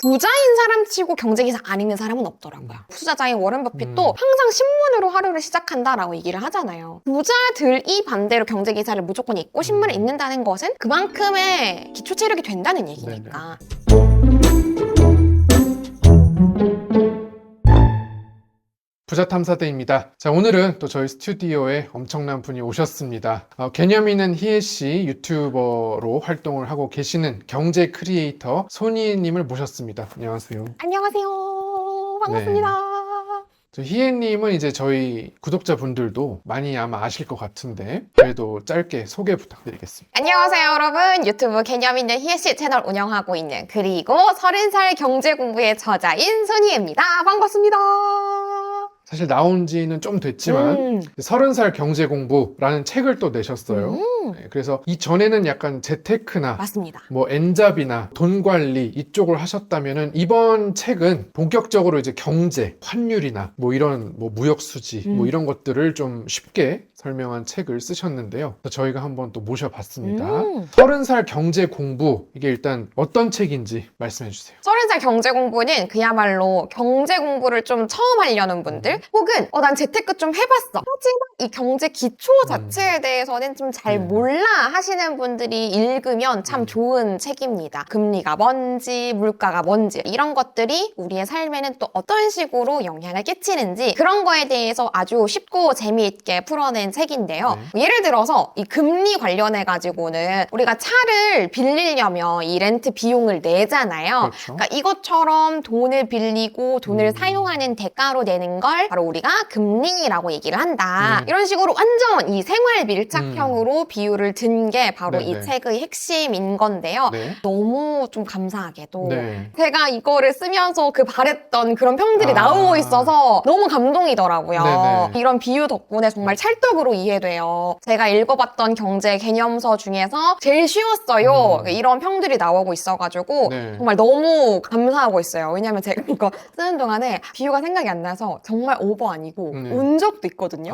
부자인 사람 치고 경제기사 안 읽는 사람은 없더라고요. 투자자인 워런 버핏도 항상 신문으로 하루를 시작한다라고 얘기를 하잖아요. 부자들이 반대로 경제기사를 무조건 읽고 신문을 읽는다는 것은 그만큼의 기초 체력이 된다는 얘기니까. 부자탐사대입니다. 자, 오늘은 또 저희 스튜디오에 엄청난 분이 오셨습니다. 개념 있는 희애씨 유튜버로 활동을 하고 계시는 경제 크리에이터 손희애님을 모셨습니다. 안녕하세요. 안녕하세요. 반갑습니다. 희애님은 이제 저희 구독자분들도 많이 아마 아실 것 같은데 그래도 짧게 소개 부탁드리겠습니다. 안녕하세요, 여러분. 유튜브 개념 있는 희애씨 채널 운영하고 있는 그리고 30살 경제 공부의 저자인 손희애입니다. 반갑습니다. 사실 나온 지는 좀 됐지만 30살 경제 공부라는 책을 또 내셨어요. 네, 그래서 이전에는 약간 재테크나 맞습니다. 뭐 엔잡이나 돈 관리 이쪽을 하셨다면은 이번 책은 본격적으로 이제 경제, 환율이나 뭐 이런 뭐 무역 수지 뭐 이런 것들을 좀 쉽게 설명한 책을 쓰셨는데요. 저희가 한번 또 모셔봤습니다. 30살 경제 공부 이게 일단 어떤 책인지 말씀해 주세요. 30살 경제 공부는 그야말로 경제 공부를 좀 처음 하려는 분들 혹은 난 재테크 좀 해봤어. 하지만 이 경제 기초 자체에 대해서는 좀 잘 몰라 하시는 분들이 읽으면 참 좋은 책입니다. 금리가 뭔지 물가가 뭔지 이런 것들이 우리의 삶에는 또 어떤 식으로 영향을 끼치는지 그런 거에 대해서 아주 쉽고 재미있게 풀어낸 책인데요. 예를 들어서 이 금리 관련해 가지고는 우리가 차를 빌리려면 이 렌트 비용을 내잖아요. 그렇죠. 그러니까 이것처럼 돈을 빌리고 돈을 사용하는 대가로 내는 걸 바로 우리가 금리라고 얘기를 한다. 이런 식으로 완전 이 생활 밀착형으로 비유를 든 게 바로 이 책의 핵심인 건데요. 너무 좀 감사하게도 제가 이거를 쓰면서 그 바랬던 그런 평들이 나오고 있어서 너무 감동이더라고요. 이런 비유 덕분에 정말 찰떡으로 이해돼요. 제가 읽어봤던 경제 개념서 중에서 제일 쉬웠어요. 이런 평들이 나오고 있어가지고 정말 너무 감사하고 있어요. 왜냐면 제가 이거 쓰는 동안에 비유가 생각이 안 나서 정말 오버 아니고 온 적도 있거든요.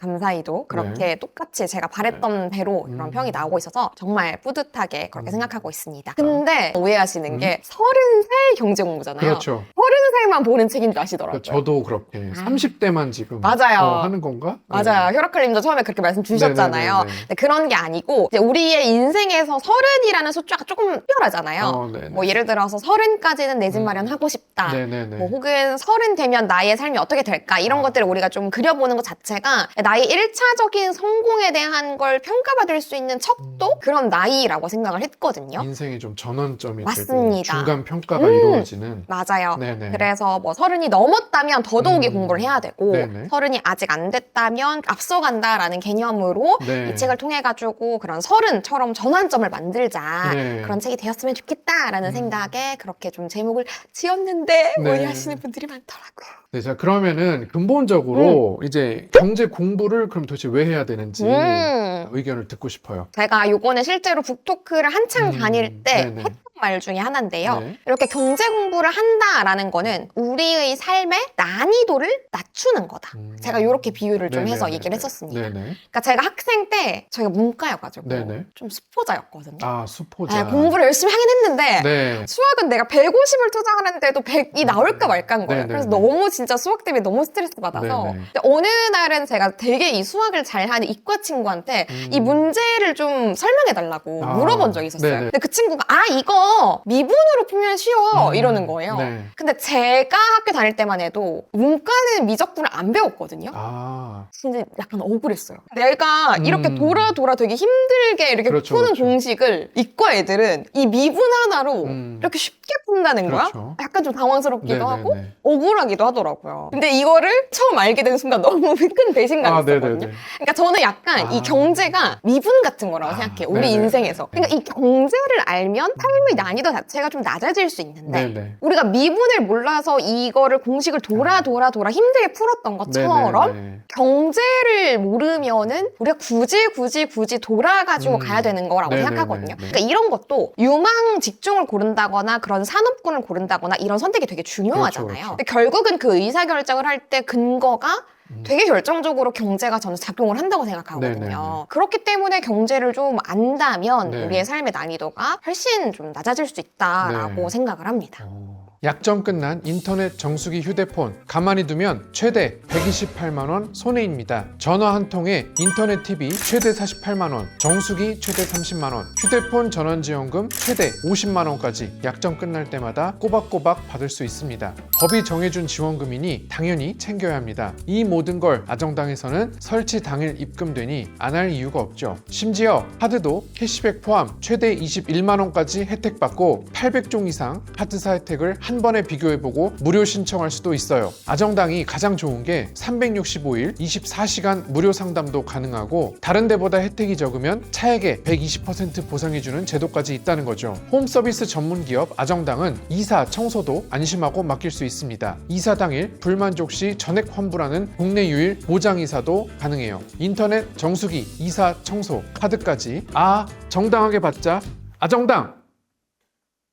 감사히도 그렇게 똑같이 제가 바랬던 대로 그런 평이 나오고 있어서 정말 뿌듯하게 그렇게 생각하고 있습니다. 근데 오해하시는 게 30살 경제 공부잖아요. 그렇죠. 30살만 보는 책인 줄 아시더라고요. 저도 그렇게 30대만 지금 맞아요. 하는 건가? 맞아요. 혈압클님도 처음에 그렇게 말씀 주셨잖아요. 근데 그런 게 아니고 이제 우리의 인생에서 30이라는 숫자가 조금 특별하잖아요. 뭐 예를 들어서 30까지는 내 집 마련하고 싶다. 뭐 혹은 30 되면 나의 삶이 어떻게 될까 이런 것들을 우리가 좀 그려보는 것 자체가 나의 1차적인 성공에 대한 걸 평가받을 수 있는 척도 그런 나이라고 생각을 했거든요. 인생의 좀 전환점이 맞습니다. 되고 중간 평가가 이루어지는. 맞아요. 그래서 뭐 30이 넘었다면 더더욱이 공부를 해야 되고 30이 아직 안 됐다면 앞서간다라는 개념으로 이 책을 통해 가지고 그런 30처럼 전환점을 만들자 그런 책이 되었으면 좋겠다라는 생각에 그렇게 좀 제목을 지었는데 오해하시는 분들이 많더라고요. 네, 자 그러면은 근본적으로 이제 경제 공부를 그럼 도대체 왜 해야 되는지 의견을 듣고 싶어요. 제가 요거는 실제로 북토크를 한창 다닐 때 했던 말 중에 하나인데요. 이렇게 경제 공부를 한다라는 거는 우리의 삶의 난이도를 낮추는 거다. 제가 이렇게 비유를 좀 해서 얘기를 했었습니다. 그러니까 제가 학생 때 저희가 문과여가지고 좀 수포자였거든요. 아, 수포자. 공부를 열심히 하긴 했는데 수학은 내가 150을 투자하는데도 100이 나올까 말까인 거예요. 그래서 너무 진짜 수학 때문에 너무 스트레스 받아서 근데 어느 날은 제가 되게 이 수학을 잘하는 이과 친구한테 이 문제를 좀 설명해 달라고 물어본 적이 있었어요. 근데 그 친구가 이거 미분으로 풀면 쉬워 이러는 거예요. 근데 제가 학교 다닐 때만 해도 문과는 미적분을 안 배웠거든요. 진짜 약간 억울했어요. 내가 이렇게 돌아 되게 힘들게 이렇게 푸는 공식을 이과 애들은 이 미분 하나로 이렇게 쉽게 푼다는 거야? 약간 좀 당황스럽기도 하고 억울하기도 하더라고요. 근데 이거를 처음 알게 된 순간 너무 큰 배신감이 있었거든요. 그러니까 저는 약간 이 경제가 미분 같은 거라고 생각해요. 우리 인생에서. 그러니까 이 경제를 알면 삶의 난이도 자체가 좀 낮아질 수 있는데 우리가 미분을 몰라서 이거를 공식을 돌아 힘들게 풀었던 것처럼 경제를 모르면은 우리가 굳이 돌아가지고 가야 되는 거라고 생각하거든요. 그러니까 이런 것도 유망 직종을 고른다거나 그런 산업군을 고른다거나 이런 선택이 되게 중요하잖아요. 근데 결국은 그 의사결정을 할 때 근거가 되게 결정적으로 경제가 저는 작용을 한다고 생각하거든요. 네네네. 그렇기 때문에 경제를 좀 안다면 네. 우리의 삶의 난이도가 훨씬 좀 낮아질 수 있다라고 네. 생각을 합니다. 약정 끝난 인터넷 정수기 휴대폰 가만히 두면 최대 128만 원 손해입니다. 전화 한 통에 인터넷 TV 최대 48만 원, 정수기 최대 30만 원, 휴대폰 전원지원금 최대 50만 원까지 약정 끝날 때마다 꼬박꼬박 받을 수 있습니다. 법이 정해준 지원금이니 당연히 챙겨야 합니다. 이 모든 걸 아정당에서는 설치 당일 입금되니 안 할 이유가 없죠. 심지어 카드도 캐시백 포함 최대 21만 원까지 혜택받고 800종 이상 카드사 혜택을 한 번에 비교해보고 무료 신청할 수도 있어요. 아정당이 가장 좋은 게 365일 24시간 무료 상담도 가능하고 다른 데보다 혜택이 적으면 차액의 120% 보상해주는 제도까지 있다는 거죠. 홈서비스 전문기업 아정당은 이사, 청소도 안심하고 맡길 수 있습니다. 이사 당일 불만족 시 전액 환불하는 국내 유일 보장이사도 가능해요. 인터넷, 정수기, 이사, 청소, 카드까지 정당하게 받자 아정당!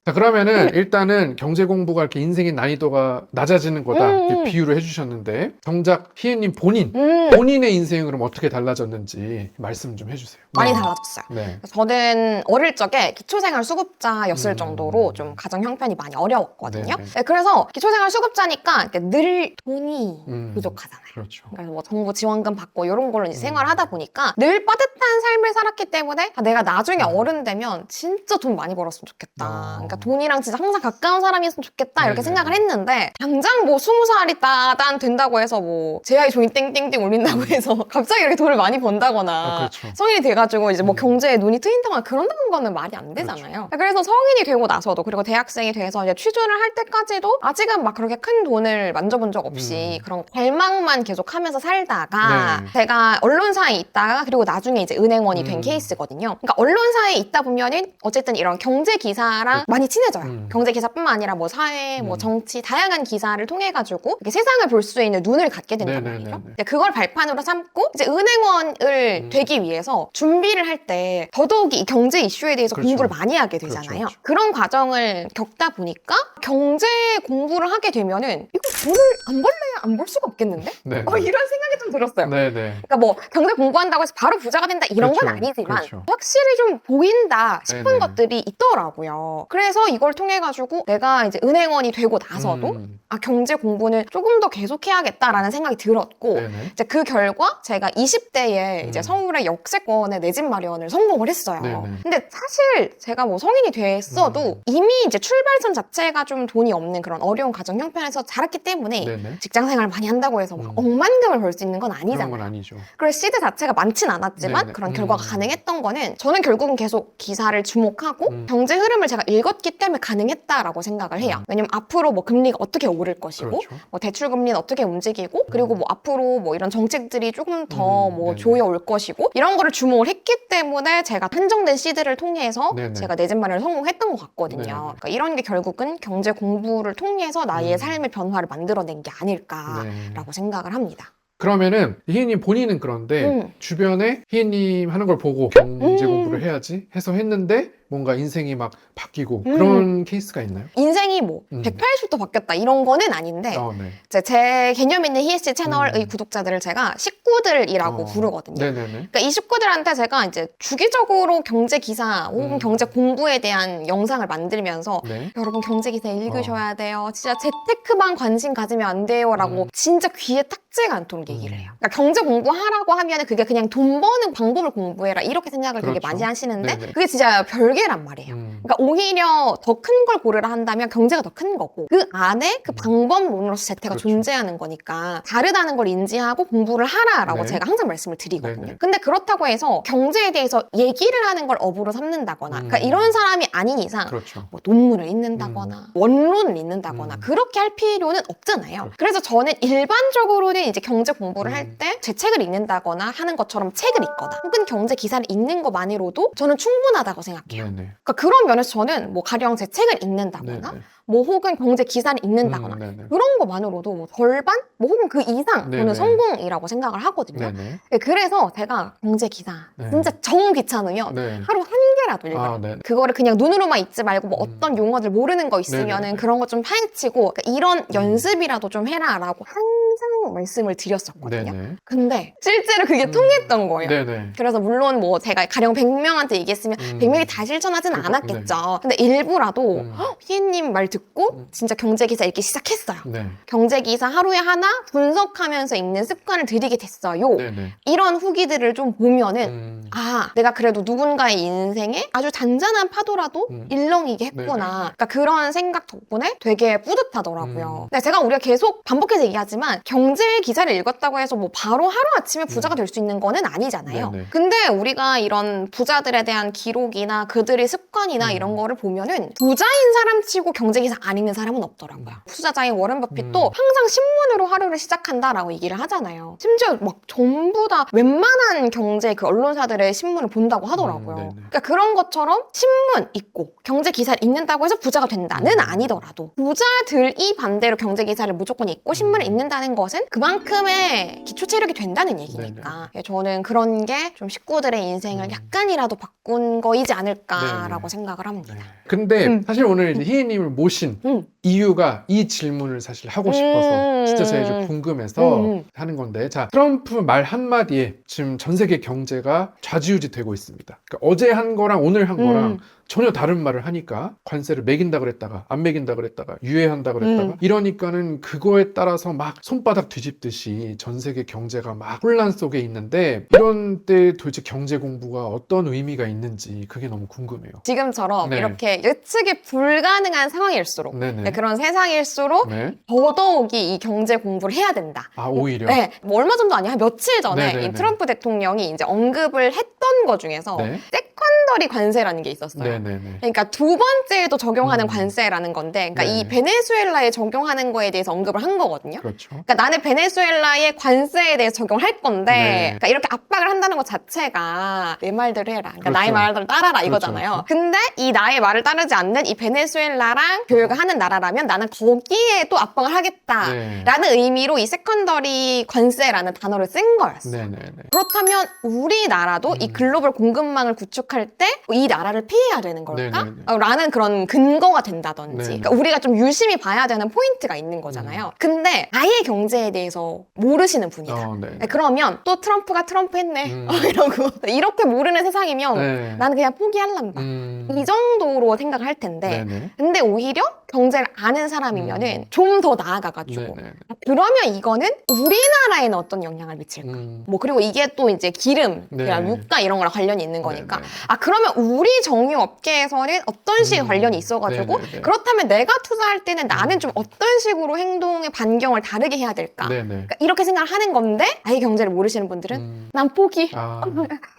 자, 그러면은 일단은 경제 공부가 이렇게 인생의 난이도가 낮아지는 거다 이렇게 비유를 해주셨는데 정작 희애님 본인의 인생은 그럼 어떻게 달라졌는지 말씀 좀 해주세요. 많이 달라졌어요. 네. 저는 어릴 적에 기초생활 수급자였을 정도로 좀 가정 형편이 많이 어려웠거든요. 네네. 네, 그래서 기초생활 수급자니까 이렇게 늘 돈이 부족하잖아요. 그렇죠. 그래서 뭐 정부 지원금 받고 이런 걸로 이제 생활하다 보니까 늘 빠듯한 삶을 살았기 때문에 내가 나중에 어른 되면 진짜 돈 많이 벌었으면 좋겠다. 그러니까 돈이랑 진짜 항상 가까운 사람이었으면 좋겠다 이렇게 네네. 생각을 했는데 당장 뭐 20살이 따단 된다고 해서 뭐 제아의 종이 땡땡땡 울린다고 해서 갑자기 이렇게 돈을 많이 번다거나 그렇죠. 성인이 돼가지고 이제 뭐 경제에 눈이 트인다거나 그런다는 거는 말이 안 되잖아요. 그래서 성인이 되고 나서도 그리고 대학생이 돼서 이제 취준을 할 때까지도 아직은 막 그렇게 큰 돈을 만져본 적 없이 그런 갈망만 계속 하면서 살다가 제가 언론사에 있다가 그리고 나중에 이제 은행원이 된 케이스거든요. 그러니까 언론사에 있다 보면은 어쨌든 이런 경제 기사랑 많이 친해져요. 경제 기사뿐만 아니라 뭐 사회, 뭐 정치 다양한 기사를 통해 가지고 이렇게 세상을 볼 수 있는 눈을 갖게 된단 말이죠. 이제 그걸 발판으로 삼고 이제 은행원을 되기 위해서 준비를 할 때 더더욱이 이 경제 이슈에 대해서 그렇죠. 공부를 많이 하게 되잖아요. 그렇죠. 그런 과정을 겪다 보니까 경제 공부를 하게 되면은 이거 돈을 안 벌래야 안 벌 수가 없겠는데? 네. 이런 생각이 좀 들었어요. 네네. 그러니까 뭐 경제 공부한다고 해서 바로 부자가 된다 이런 건 그렇죠. 아니지만 그렇죠. 확실히 좀 보인다 싶은 네네. 것들이 있더라고요. 그래서 이걸 통해 가지고 내가 이제 은행원이 되고 나서도 경제 공부는 조금 더 계속해야겠다라는 생각이 들었고 네네. 이제 그 결과 제가 20대에 이제 서울의 역세권에 내 집 마련을 성공을 했어요. 네네. 근데 사실 제가 뭐 성인이 됐어도 이미 이제 출발선 자체가 좀 돈이 없는 그런 어려운 가정 형편에서 자랐기 때문에 네네. 직장 생활 많이 한다고 해서 막 억만금을 벌 수 있는 건 그런 아니잖아요. 건 아니죠. 그래서 시드 자체가 많진 않았지만 네네. 그런 결과가 가능했던 거는 저는 결국은 계속 기사를 주목하고 경제 흐름을 제가 읽었기 때문에 가능했다라고 생각을 해요. 왜냐면 앞으로 뭐 금리가 어떻게 오를 것이고 그렇죠. 뭐 대출 금리는 어떻게 움직이고 그리고 뭐 앞으로 뭐 이런 정책들이 조금 더 뭐 네네. 조여올 것이고 이런 거를 주목을 했기 때문에 제가 한정된 시드를 통해서 네네. 제가 내 집 마련을 성공했던 것 같거든요. 네네. 그러니까 이런 게 결국은 경제 공부를 통해서 나의 삶의 변화를 만들어낸 게 네. 아닐까라고 생각을 합니다. 그러면은 희애님 본인은 그런데 주변에 희애님 하는 걸 보고 경제 공부를 해야지 해서 했는데 뭔가 인생이 막 바뀌고 그런 케이스가 있나요? 인생이 뭐 180도 바뀌었다 이런 거는 아닌데 네. 이제 제 개념 있는 희애씨 채널의 구독자들을 제가 식구들이라고 부르거든요. 네네네. 그러니까 이 식구들한테 제가 이제 주기적으로 경제 기사 혹은 경제 공부에 대한 영상을 만들면서 네. 여러분 경제 기사 읽으셔야 돼요. 진짜 재테크만 관심 가지면 안 돼요라고 진짜 귀에 탁지가 않도록 얘기를 해요. 그러니까 경제 공부하라고 하면 그게 그냥 돈 버는 방법을 공부해라 이렇게 생각을 되게 그렇죠. 많이 하시는데 네네. 그게 진짜 별개란 말이에요. 그러니까 오히려 더 큰 걸 고르라 한다면 경제가 더 큰 거고 그 안에 그 방법론으로서 재테가 그렇죠. 존재하는 거니까 다르다는 걸 인지하고 공부를 하라라고 네. 제가 항상 말씀을 드리거든요. 네네. 근데 그렇다고 해서 경제에 대해서 얘기를 하는 걸 업으로 삼는다거나 그러니까 이런 사람이 아닌 이상 그렇죠. 뭐 논문을 읽는다거나 원론을 읽는다거나 그렇게 할 필요는 없잖아요. 그래서 저는 일반적으로는 이제 경제 공부를 할 때 제 책을 읽는다거나 하는 것처럼 책을 읽거나 혹은 경제 기사를 읽는 것만으로도 저는 충분하다고 생각해요. 네네. 그러니까 그런 면에서 저는 뭐 가령 제 책을 읽는다거나 네네. 뭐 혹은 경제 기사를 읽는다거나 네네. 그런 것만으로도 뭐 절반? 뭐 혹은 그 이상 네네. 저는 성공이라고 생각을 하거든요. 네네. 그래서 제가 경제 기사 네. 진짜 정 귀찮으면 네. 하루 한 책이라도 읽어요. 네. 그거를 그냥 눈으로만 읽지 말고 뭐 어떤 용어들 모르는 거 있으면은 네네. 그런 거 좀 파헤치고 그러니까 이런 연습이라도 좀 해라라고 항상 말씀을 드렸었거든요. 네네. 근데 실제로 그게 통했던 거예요. 네네. 그래서 물론 뭐 제가 가령 100명한테 얘기했으면 100명이 다 실천하진 않았겠죠. 근데 일부라도 희애님 말 듣고 진짜 경제기사 읽기 시작했어요. 네. 경제기사 하루에 하나 분석하면서 읽는 습관을 들이게 됐어요. 네네. 이런 후기들을 좀 보면은 아, 내가 그래도 누군가의 인생에 아주 잔잔한 파도라도 일렁이게 했구나. 그러니까 그런 생각 덕분에 되게 뿌듯하더라고요. 근데 제가 우리가 계속 반복해서 얘기하지만 경제 기사를 읽었다고 해서 뭐 바로 하루아침에 부자가 될 수 있는 거는 아니잖아요. 네네. 근데 우리가 이런 부자들에 대한 기록이나 그들의 습관이나 이런 거를 보면은 부자인 사람 치고 경제 기사 안 읽는 사람은 없더라고요. 투자자인 워런 버핏도 항상 신문으로 하루를 시작한다라고 얘기를 하잖아요. 심지어 막 전부 다 웬만한 경제 그 언론사들의 신문을 본다고 하더라고요. 네네. 그러니까 그런 것처럼 신문 읽고 경제 기사를 읽는다고 해서 부자가 된다는 아니더라도 부자들이 반대로 경제 기사를 무조건 읽고 신문을 읽는다는 것은 그만큼의 기초 체력이 된다는 얘기니까 저는 그런 게 좀 식구들의 인생을 약간이라도 바꾼 거이지 않을까라고 생각을 합니다. 근데 사실 오늘 이제 희애님을 모신 이유가 이 질문을 사실 하고 싶어서 진짜 제가 좀 궁금해서 하는 건데, 자, 트럼프 말 한마디에 지금 전 세계 경제가 좌지우지 되고 있습니다. 그러니까 어제 한 거랑 오늘 한 거랑 전혀 다른 말을 하니까 관세를 매긴다 그랬다가 안 매긴다 그랬다가 유예한다 그랬다가 이러니까는 그거에 따라서 막 손바닥 뒤집듯이 전 세계 경제가 막 혼란 속에 있는데, 이런 때 도대체 경제 공부가 어떤 의미가 있는지 그게 너무 궁금해요. 지금처럼 네. 이렇게 예측이 불가능한 상황일수록 네네. 그런 세상일수록 네. 더더욱이 이 경제 공부를 해야 된다. 아, 오히려. 네, 뭐 얼마 전도 아니야, 한 며칠 전에 네네네. 이 트럼프 대통령이 이제 언급을 했던 것 중에서 네. 세컨더리 관세라는 게 있었어요. 네네네. 그러니까 두 번째에도 적용하는 관세라는 건데, 그러니까 네. 이 베네수엘라에 적용하는 거에 대해서 언급을 한 거거든요. 그렇죠. 그러니까 나는 베네수엘라의 관세에 대해서 적용할 건데, 네. 그러니까 이렇게 압박을 한다는 것 자체가 내 말대로 해라. 그러니까 그렇죠. 나의 말을 따라라 이거잖아요. 그렇죠. 근데 이 나의 말을 따르지 않는 이 베네수엘라랑 교역을 하는 나라라면 나는 거기에 또 압박을 하겠다라는 네. 의미로 이 세컨더리 관세라는 단어를 쓴 거였어. 네네네. 그렇다면 우리나라도 이 글로벌 공급망을 구축할 때 이 나라를 피해야 되는 걸까? 네네네. 라는 그런 근거가 된다든지. 네네. 그러니까 우리가 좀 유심히 봐야 되는 포인트가 있는 거잖아요. 근데 아예 경제에 대해서 모르시는 분이다. 네. 그러면 또 트럼프가 트럼프 했네. 이러고 이렇게 모르는 세상이면 네. 나는 그냥 포기할란다. 이 정도로 생각을 할 텐데 네네. 근데 오히려 경제를 아는 사람이면은 좀 더 나아가가지고 네네. 그러면 이거는 우리나라에는 어떤 영향을 미칠까? 뭐 그리고 이게 또 이제 기름, 네. 그냥 유가 이런 거랑 관련이 있는 거니까 네네. 아 그러면 우리 정유업계에서는 어떤 식의 관련이 있어가지고 네네네. 그렇다면 내가 투자할 때는 나는 좀 어떤 식으로 행동의 반경을 다르게 해야 될까? 네네. 그러니까 이렇게 생각을 하는 건데 아예 경제를 모르시는 분들은 난 포기 아.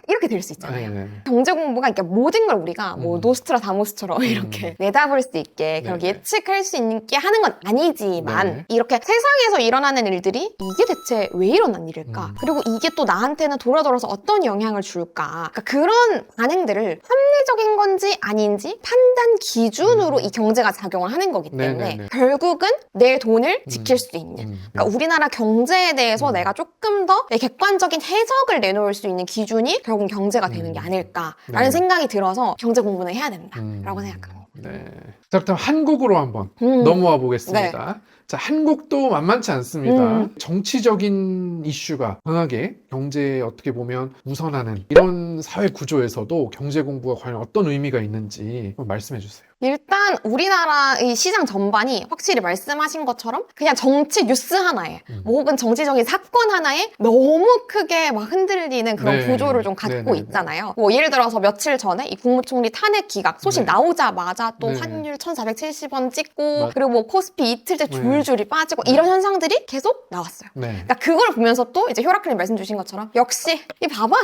이렇게 될 수 있잖아요. 네네. 경제 공부가 그러니까 모든 걸 우리가 뭐 노스트라다무스처럼 이렇게 내다볼 수 있게 그렇게 네네. 예측할 수 있게 하는 건 아니지만 네네. 이렇게 세상에서 일어나는 일들이 이게 대체 왜 일어난 일일까? 그리고 이게 또 나한테는 돌아돌아서 어떤 영향을 줄까? 그러니까 그런 반응들을 합리적인 건지 아닌지 판단 기준으로 이 경제가 작용을 하는 거기 때문에 네네네. 결국은 내 돈을 지킬 수 있는 그러니까 우리나라 경제에 대해서 내가 조금 더 객관적인 해석을 내놓을 수 있는 기준이 결국 경제가 되는 게 아닐까라는 네. 생각이 들어서 경제 공부는 해야 된다라고 생각합니다. 네. 자, 그럼 한국으로 한번 넘어와 보겠습니다. 자, 한국도 만만치 않습니다. 정치적인 이슈가 강하게 경제에 어떻게 보면 우선하는 이런 사회 구조에서도 경제 공부가 과연 어떤 의미가 있는지 한번 말씀해 주세요. 일단 우리나라의 시장 전반이 확실히 말씀하신 것처럼 그냥 정치 뉴스 하나에 뭐 혹은 정치적인 사건 하나에 너무 크게 막 흔들리는 그런 네. 구조를 좀 갖고 네네네. 있잖아요. 뭐 예를 들어서 며칠 전에 이 국무총리 탄핵 기각 소식 네. 나오자마자 또 네. 환율 1,470원 찍고 맞- 그리고 뭐 코스피 이틀째 네. 줄줄이 빠지고 이런 현상들이 계속 나왔어요. 네. 그러니까 그걸 보면서 또 이제 효라클님 말씀 주신 것처럼 역시 이 봐봐.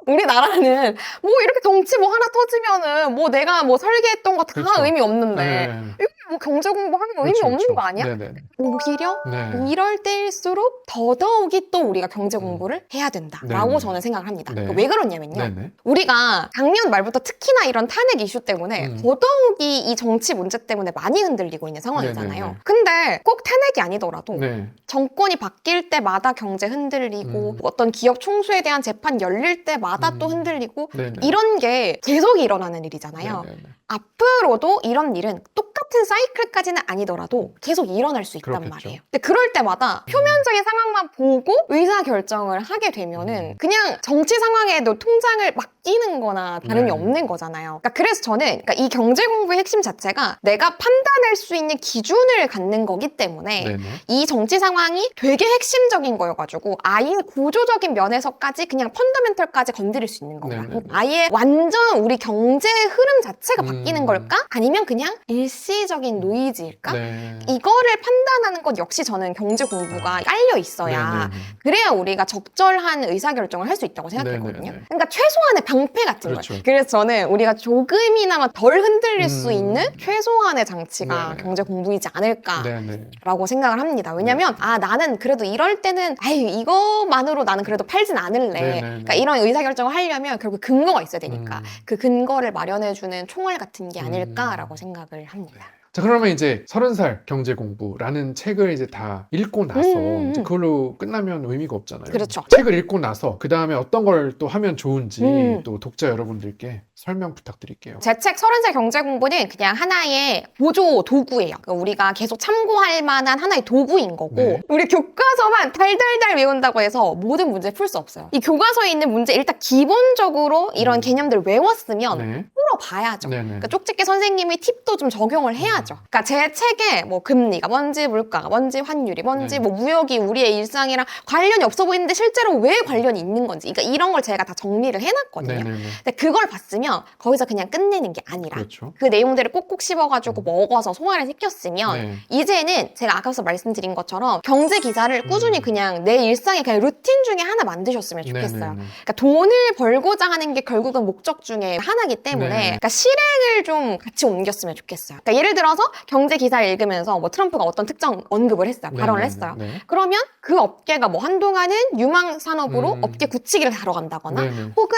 우리나라는 뭐 이렇게 정치 뭐 하나 터지면은 뭐 내가 뭐 설계했던 거 다 그렇죠. 의미 없는데 네. 이거 뭐 경제 공부하는 거 의미 그렇죠, 없는 그렇죠. 거 아니야? 네네. 오히려 네. 이럴 때일수록 더더욱이 또 우리가 경제 공부를 해야 된다라고 네네. 저는 생각을 합니다. 네. 왜 그러냐면요. 네네. 우리가 작년 말부터 특히나 이런 탄핵 이슈 때문에 더더욱이 이 정치 문제 때문에 많이 흔들리고 있는 상황이잖아요. 네네네. 근데 꼭 탄핵이 아니더라도 네. 정권이 바뀔 때마다 경제 흔들리고 어떤 기업 총수에 대한 재판 열릴 때마다 또 흔들리고 네네. 이런 게 계속 일어나는 일이잖아요. 네네네. 앞으로도 이런 일은 똑같은 사이클까지는 아니더라도 계속 일어날 수 있단 그렇겠죠. 말이에요. 근데 그럴 때마다 표면적인 상황만 보고 의사 결정을 하게 되면은 그냥 정치 상황에도 통장을 맡기는 거나 다름이 네. 없는 거잖아요. 그래서 저는 이 경제 공부의 핵심 자체가 내가 판단할 수 있는 기준을 갖는 거기 때문에 네네. 이 정치 상황이 되게 핵심적인 거여가지고 아예 구조적인 면에서까지 그냥 펀더멘털까지 건드릴 수 있는 건가? 네네네. 아예 완전 우리 경제 흐름 자체가 바뀌는 걸까? 아니면 그냥 일시적인 노이즈일까? 네. 이거를 판단하는 것 역시 저는 경제 공부가 깔려 있어야 네네네. 그래야 우리가 적절한 의사결정을 할 수 있다고 생각했거든요. 네네네. 그러니까 최소한의 방패 같은 그렇죠. 거예요. 그래서 저는 우리가 조금이나마 덜 흔들릴 수 있는 음. 최소한의 장치가 네네. 경제 공부이지 않을까 네네. 라고 생각을 합니다. 왜냐면 나는 그래도 이럴 때는 이거만으로 나는 그래도 팔진 않을래. 네네네. 그러니까 이런 의사결정을 하려면 결국 근거가 있어야 되니까 음. 그 근거를 마련해주는 총알 같은 게 아닐까라고 생각을 합니다. 자, 그러면 이제 30살 경제 공부라는 책을 이제 다 읽고 나서 이제 그걸로 끝나면 의미가 없잖아요. 그렇죠. 책을 읽고 나서 그 다음에 어떤 걸 또 하면 좋은지 또 독자 여러분들께 설명 부탁드릴게요. 제 책 30살 경제 공부는 그냥 하나의 보조 도구예요. 그러니까 우리가 계속 참고할 만한 하나의 도구인 거고 네. 우리 교과서만 달달달 외운다고 해서 모든 문제 풀 수 없어요. 이 교과서에 있는 문제 일단 기본적으로 이런 개념들을 외웠으면 네. 풀어봐야죠. 네네. 그러니까 쪽집게 선생님이 팁도 좀 적용을 해야죠. 그러니까 제 책에 뭐 금리가 뭔지 물가가 뭔지 환율이 뭔지 네. 뭐 무역이 우리의 일상이랑 관련이 없어 보이는데 실제로 왜 관련이 있는 건지 그러니까 이런 걸 제가 다 정리를 해놨거든요. 네네네. 근데 그걸 봤으면 거기서 그냥 끝내는 게 아니라 그렇죠. 그 내용들을 꼭꼭 씹어가지고 먹어서 소화를 시켰으면 네. 이제는 제가 아까서 말씀드린 것처럼 경제 기사를 꾸준히 그냥 내 일상의 그냥 루틴 중에 하나 만드셨으면 좋겠어요. 네네네. 그러니까 돈을 벌고자 하는 게 결국은 목적 중에 하나이기 때문에 네. 그러니까 실행을 좀 같이 옮겼으면 좋겠어요. 그러니까 예를 들어서 경제 기사를 읽으면서 뭐 트럼프가 어떤 특정 언급을 했어요. 발언을 네네네. 했어요. 네. 그러면 그 업계가 뭐 한동안은 유망 산업으로 업계 굳히기를 다뤄 간다거나 네네. 혹은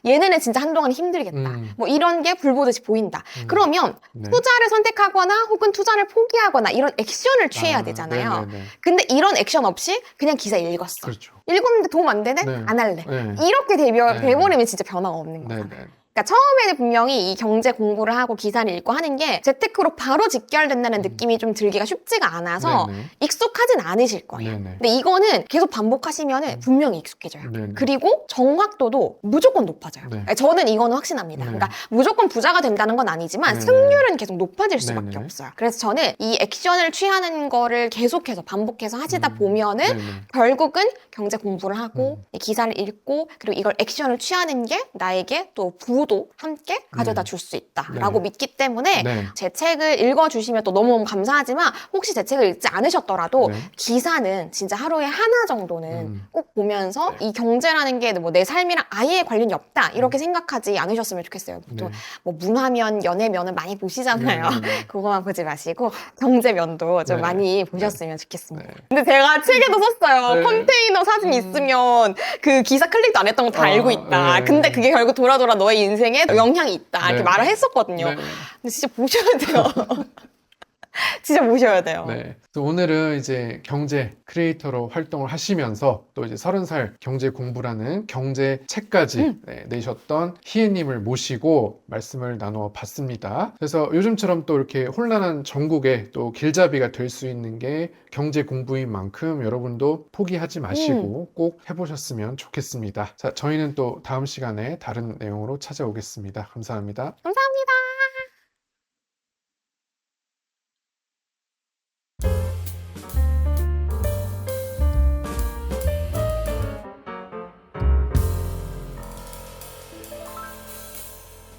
얘네는 진짜 한동안 힘들겠다. 뭐 이런 게 불보듯이 보인다. 그러면 네. 투자를 선택하거나 혹은 투자를 포기하거나 이런 액션을 취해야 되잖아요. 네네네. 근데 이런 액션 없이 그냥 기사 읽었어. 그렇죠. 읽었는데 도움 안 되네? 네. 안 할래. 네. 이렇게 네. 돼버리면 진짜 변화가 없는 거잖아요. 네네. 그러니까 처음에는 분명히 이 경제 공부를 하고 기사를 읽고 하는 게 재테크로 바로 직결된다는 느낌이 좀 들기가 쉽지가 않아서 네네. 익숙하진 않으실 거예요. 네네. 근데 이거는 계속 반복하시면 분명히 익숙해져요. 네네. 그리고 정확도도 무조건 높아져요. 네. 그러니까 저는 이거는 확신합니다. 네. 그러니까 무조건 부자가 된다는 건 아니지만 네. 승률은 계속 높아질 수밖에 네네. 없어요. 그래서 저는 이 액션을 취하는 거를 계속해서 반복해서 하시다 보면은 네네. 결국은 경제 공부를 하고 이 기사를 읽고 그리고 이걸 액션을 취하는 게 나에게 또 부도 함께 가져다 줄 수 있다라고 네. 믿기 때문에 네. 제 책을 읽어주시면 또 너무 감사하지만 혹시 제 책을 읽지 않으셨더라도 네. 기사는 진짜 하루에 하나 정도는 꼭 보면서 네. 이 경제라는 게 뭐 내 삶이랑 아예 관련이 없다 이렇게 생각하지 않으셨으면 좋겠어요. 또 네. 뭐 문화면, 연예면은 많이 보시잖아요. 네. 그거만 보지 마시고 경제면도 좀 네. 많이 보셨으면 좋겠습니다. 네. 근데 제가 책에도 썼어요. 네. 컨테이너 사진 있으면 그 기사 클릭도 안 했던 거 다 알고 있다. 네. 근데 그게 결국 돌아 너의 인생에 영향이 있다. 이렇게 네. 말을 했었거든요. 네. 근데 진짜 보셔야 돼요. 진짜 보셔야 돼요. 네. 그래서 오늘은 이제 경제 크리에이터로 활동을 하시면서 또 이제 30살 경제 공부라는 경제 책까지 내셨던 희애님을 모시고 말씀을 나누어 봤습니다. 그래서 요즘처럼 또 이렇게 혼란한 전국에 또 길잡이가 될 수 있는 게 경제 공부인 만큼 여러분도 포기하지 마시고 꼭 해보셨으면 좋겠습니다. 자, 저희는 또 다음 시간에 다른 내용으로 찾아오겠습니다. 감사합니다. 감사합니다.